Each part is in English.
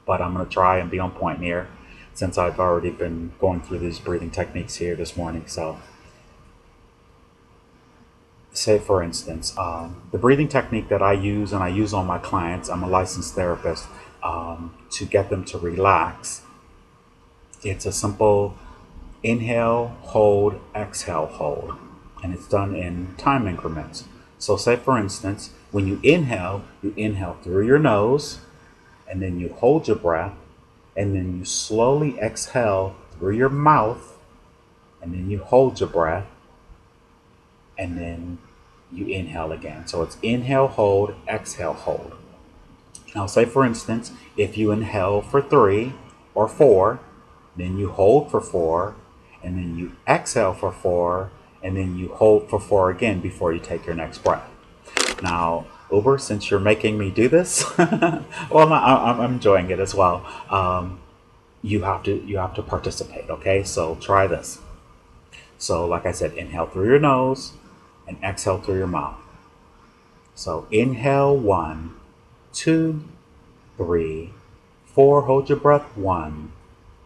but I'm going to try and be on point here since I've already been going through these breathing techniques here this morning. So say for instance, the breathing technique that I use and I use on my clients, I'm a licensed therapist, to get them to relax. It's a simple inhale, hold, exhale, hold, and it's done in time increments. So say for instance, when you inhale through your nose, and then you hold your breath, and then you slowly exhale through your mouth, and then you hold your breath, and then you inhale again. So it's inhale, hold, exhale, hold. Now say for instance, if you inhale for 3 or 4, then you hold for 4, and then you exhale for 4, and then you hold for 4 again before you take your next breath. Now, Uber, since you're making me do this, well, I'm enjoying it as well. You have to participate. Okay, so try this. So, like I said, inhale through your nose and exhale through your mouth. So, inhale 1, 2, 3, 4. Hold your breath. 1,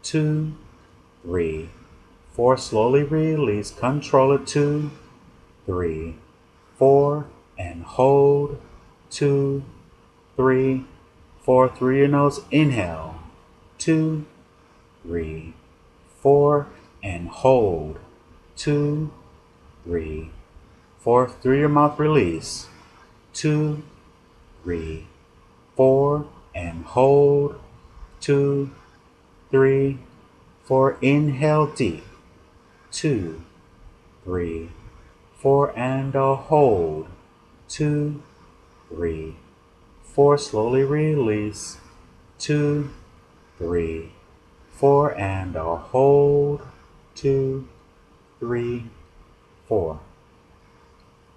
2, 3, 4. Slowly release. Control it. 2, 3, 4. And hold. 2, 3, 4. Through your nose. Inhale. 2, 3, 4. And hold. 2, 3, 4. Through your mouth. Release. 2, 3, 4. And hold. 2, 3, 4. Inhale deep. 2, 3, 4. And hold. 2, 3, 4. Slowly release. 2, 3, 4. And hold. 2, 3, 4.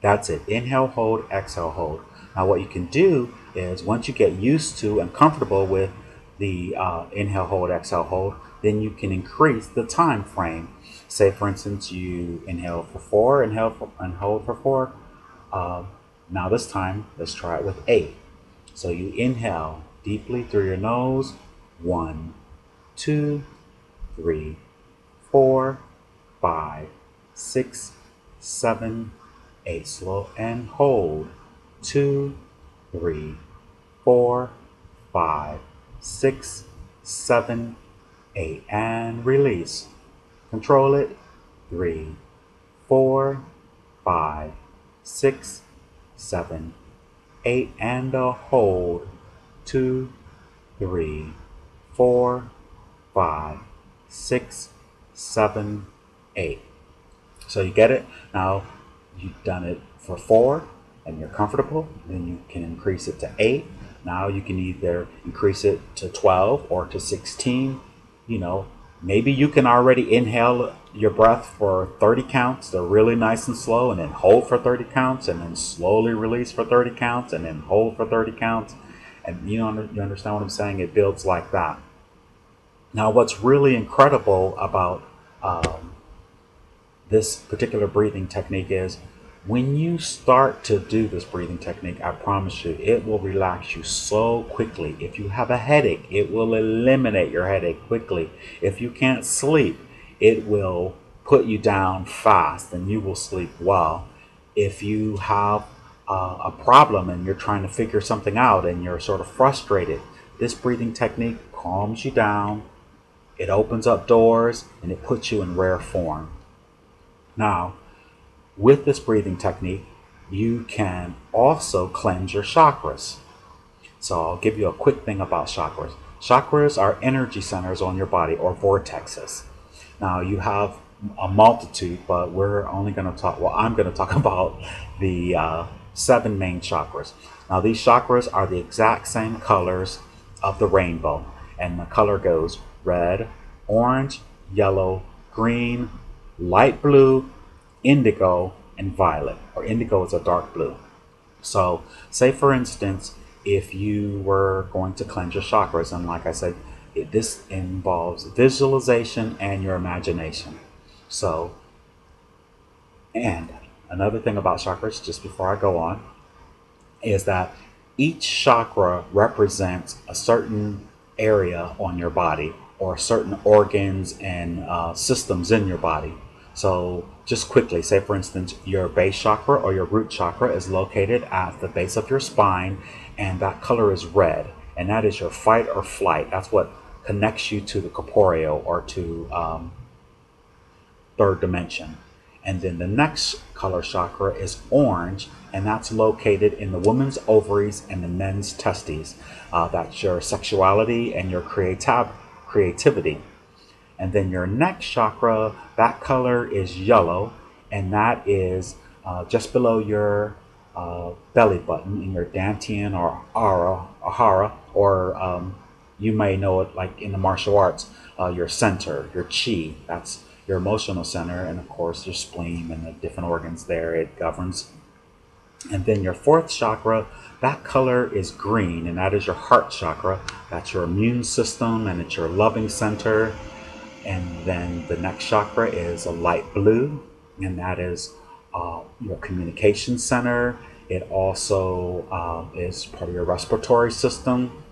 That's it. Inhale, hold, exhale, hold. Now what you can do is once you get used to and comfortable with the inhale, hold, exhale, hold, then you can increase the time frame. Say for instance you inhale for 4, and hold for 4. Now this time, let's try it with 8. So you inhale deeply through your nose. 1, 2, 3, 4, 5, 6, 7, 8. Slow and hold. 2, 3, 4, 5, 6, 7, 8. And release. Control it. 3, 4, 5, 6, 7, 8. And hold. 2, 3, 4, 5, 6, 7, 8. So you get it? Now you've done it for 4 and you're comfortable, then you can increase it to 8. Now you can either increase it to 12 or to 16. You know, maybe you can already inhale your breath for 30 counts. They're really nice and slow, and then hold for 30 counts, and then slowly release for 30 counts, and then hold for 30 counts. And you understand what I'm saying? It builds like that. Now what's really incredible about this particular breathing technique is when you start to do this breathing technique, I promise you, it will relax you so quickly. If you have a headache, it will eliminate your headache quickly. If you can't sleep, it will put you down fast and you will sleep well. If you have a problem and you're trying to figure something out and you're sort of frustrated, this breathing technique calms you down. It opens up doors and it puts you in rare form. Now, with this breathing technique, you can also cleanse your chakras. So I'll give you a quick thing about chakras. Chakras are energy centers on your body, or vortexes. Now you have a multitude, but we're only going to talk, well, I'm going to talk about the 7 main chakras. Now these chakras are the exact same colors of the rainbow, and the color goes red, orange, yellow, green, light blue, indigo, and violet. Or indigo is a dark blue. So say for instance, if you were going to cleanse your chakras, and like I said, this involves visualization and your imagination. So, and another thing about chakras, just before I go on, is that each chakra represents a certain area on your body or certain organs and systems in your body. So just quickly, say for instance, your base chakra or your root chakra is located at the base of your spine, and that color is red, and that is your fight or flight. That's what connects you to the corporeal or to third dimension. And then the next color chakra is orange, and that's located in the woman's ovaries and the men's testes. That's your sexuality and your creativity. And then your next chakra, that color is yellow, and that is just below your belly button in your dantian or ahara, or you may know it like in the martial arts, your center, your chi. That's your emotional center, and of course your spleen and the different organs there it governs. And then your fourth chakra, that color is green, and that is your heart chakra. That's your immune system, and it's your loving center. And then the next chakra is a light blue, and that is your communication center. It also is part of your respiratory system.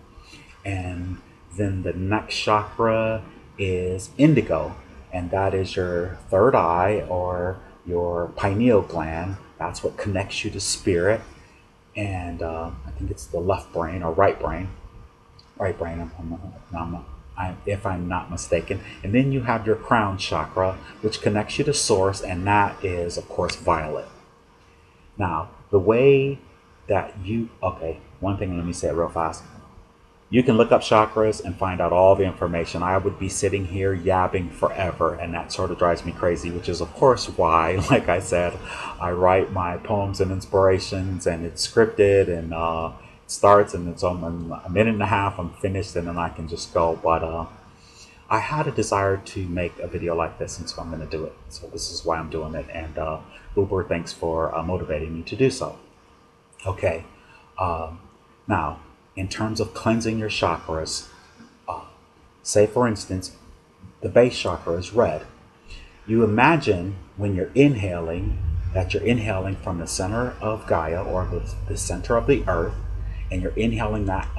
And then the next chakra is indigo, and that is your third eye or your pineal gland. That's what connects you to spirit. And I think it's the left brain or right brain. Right brain, if I'm not mistaken. And then you have your crown chakra, which connects you to source, and that is, of course, violet. Now, the way that okay, one thing, let me say it real fast. You can look up chakras and find out all the information. I would be sitting here yabbing forever, and that sort of drives me crazy, which is, of course, why, like I said, I write my poems and inspirations, and it's scripted, and it starts, and it's on a minute and a half, I'm finished, and then I can just go. But I had a desire to make a video like this, and so I'm going to do it. So this is why I'm doing it, and Uber, thanks for motivating me to do so. Okay, now, in terms of cleansing your chakras, say for instance, the base chakra is red. You imagine when you're inhaling that you're inhaling from the center of Gaia, or the center of the earth, and you're inhaling that,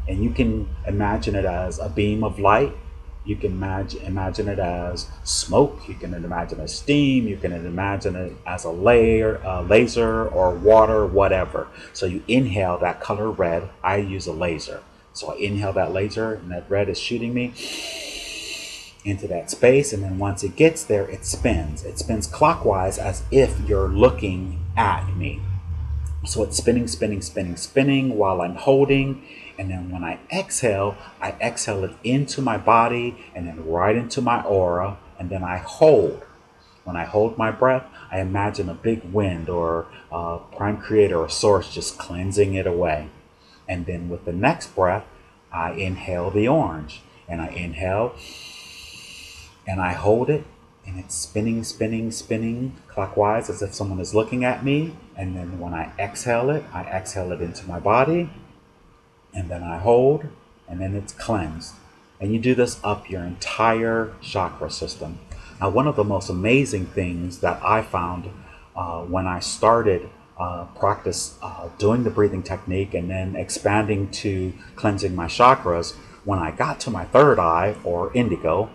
and you can imagine it as a beam of light. You can imagine it as smoke. You can imagine it as steam. You can imagine it as a laser or water, whatever. So you inhale that color red. I use a laser. So I inhale that laser, and that red is shooting me into that space. And then once it gets there, it spins. It spins clockwise as if you're looking at me. So it's spinning, spinning, spinning, spinning while I'm holding. And then when I exhale it into my body and then right into my aura. And then I hold. When I hold my breath, I imagine a big wind or prime creator or source just cleansing it away. And then with the next breath, I inhale the orange. And I inhale and I hold it. And it's spinning, spinning, spinning clockwise as if someone is looking at me. And then when I exhale it into my body. And then I hold, and then it's cleansed. And you do this up your entire chakra system. Now, one of the most amazing things that I found when I started practice doing the breathing technique and then expanding to cleansing my chakras, when I got to my third eye, or indigo,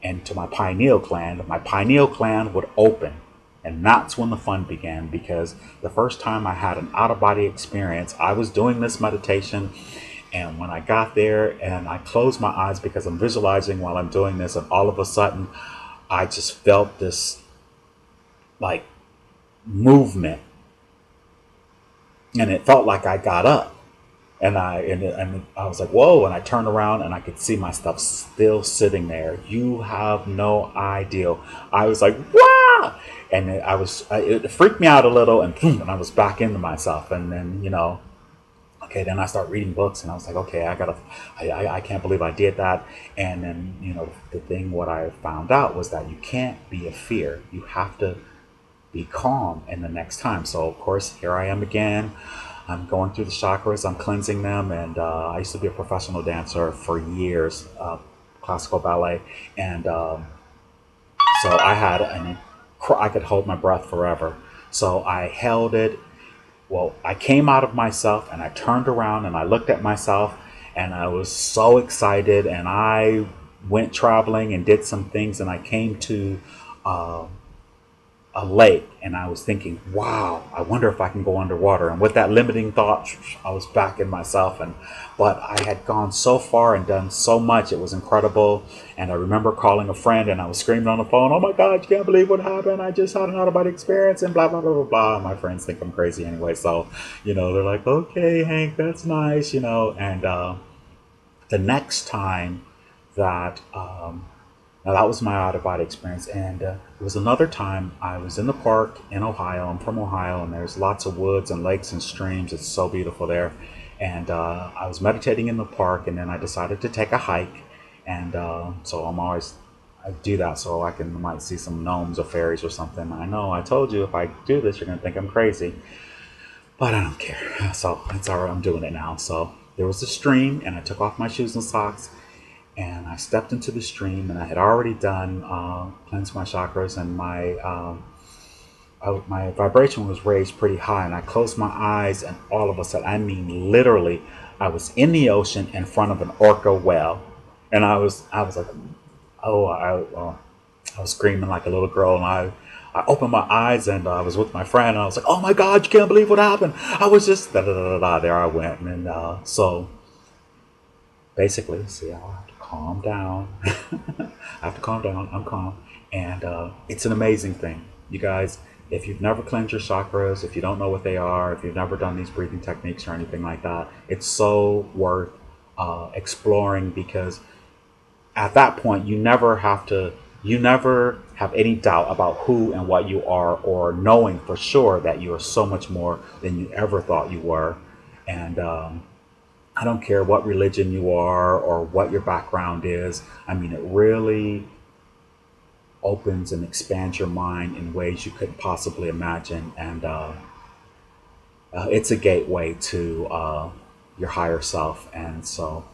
and to my pineal gland would open. And that's when the fun began, because the first time I had an out-of-body experience, I was doing this meditation, and when I got there and I closed my eyes because I'm visualizing while I'm doing this, and all of a sudden I just felt this like movement, and it felt like I got up, and I was like, whoa, and I turned around and I could see my stuff still sitting there. You have no idea. I was like, wow. And it freaked me out a little, and boom, and I was back into myself. And then, okay, then I start reading books, and I was like, okay, I can't believe I did that. And then, what I found out was that you can't be a fear. You have to be calm in the next time. So of course, here I am again. I'm going through the chakras, I'm cleansing them, and I used to be a professional dancer for years, classical ballet, and so I could hold my breath forever. So I held it. Well, I came out of myself, and I turned around and I looked at myself, and I was so excited, and I went traveling and did some things, and I came to a lake, and I was thinking, wow, I wonder if I can go underwater. And with that limiting thought, I was back in myself. But I had gone so far and done so much. It was incredible. And I remember calling a friend, and I was screaming on the phone, oh my God, you can't believe what happened. I just had an out-of-body experience, and blah, blah, blah, blah, blah. My friends think I'm crazy anyway. So, they're like, okay, Hank, that's nice, And the next time that now that was my out-of-body experience, and it was another time I was in the park in Ohio. I'm from Ohio, and there's lots of woods and lakes and streams. It's so beautiful there. And I was meditating in the park, and then I decided to take a hike. And so I do that so I might see some gnomes or fairies or something. I know I told you if I do this, you're gonna think I'm crazy, but I don't care. So it's all right. I'm doing it now. So there was a stream, and I took off my shoes and socks. And I stepped into the stream, and I had already done cleanse my chakras, and my vibration was raised pretty high. And I closed my eyes, and all of a sudden, I mean literally, I was in the ocean in front of an orca whale, and I was like, I was screaming like a little girl, and I opened my eyes, and I was with my friend, and I was like, oh my God, you can't believe what happened. I was just da da da da. There I went, and so basically, see, I have to calm down. I have to calm down. I'm calm. And it's an amazing thing. You guys, if you've never cleansed your chakras, if you don't know what they are, if you've never done these breathing techniques or anything like that, it's so worth exploring, because at that point, you never have any doubt about who and what you are, or knowing for sure that you are so much more than you ever thought you were. And I don't care what religion you are or what your background is. I mean, it really opens and expands your mind in ways you couldn't possibly imagine. And it's a gateway to your higher self. And so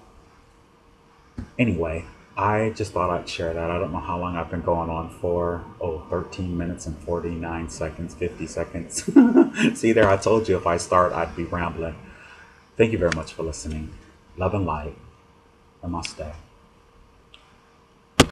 anyway, I just thought I'd share that. I don't know how long I've been going on for. 13 minutes and 49 seconds, 50 seconds. See there, I told you if I start, I'd be rambling. Thank you very much for listening. Love and light. Namaste.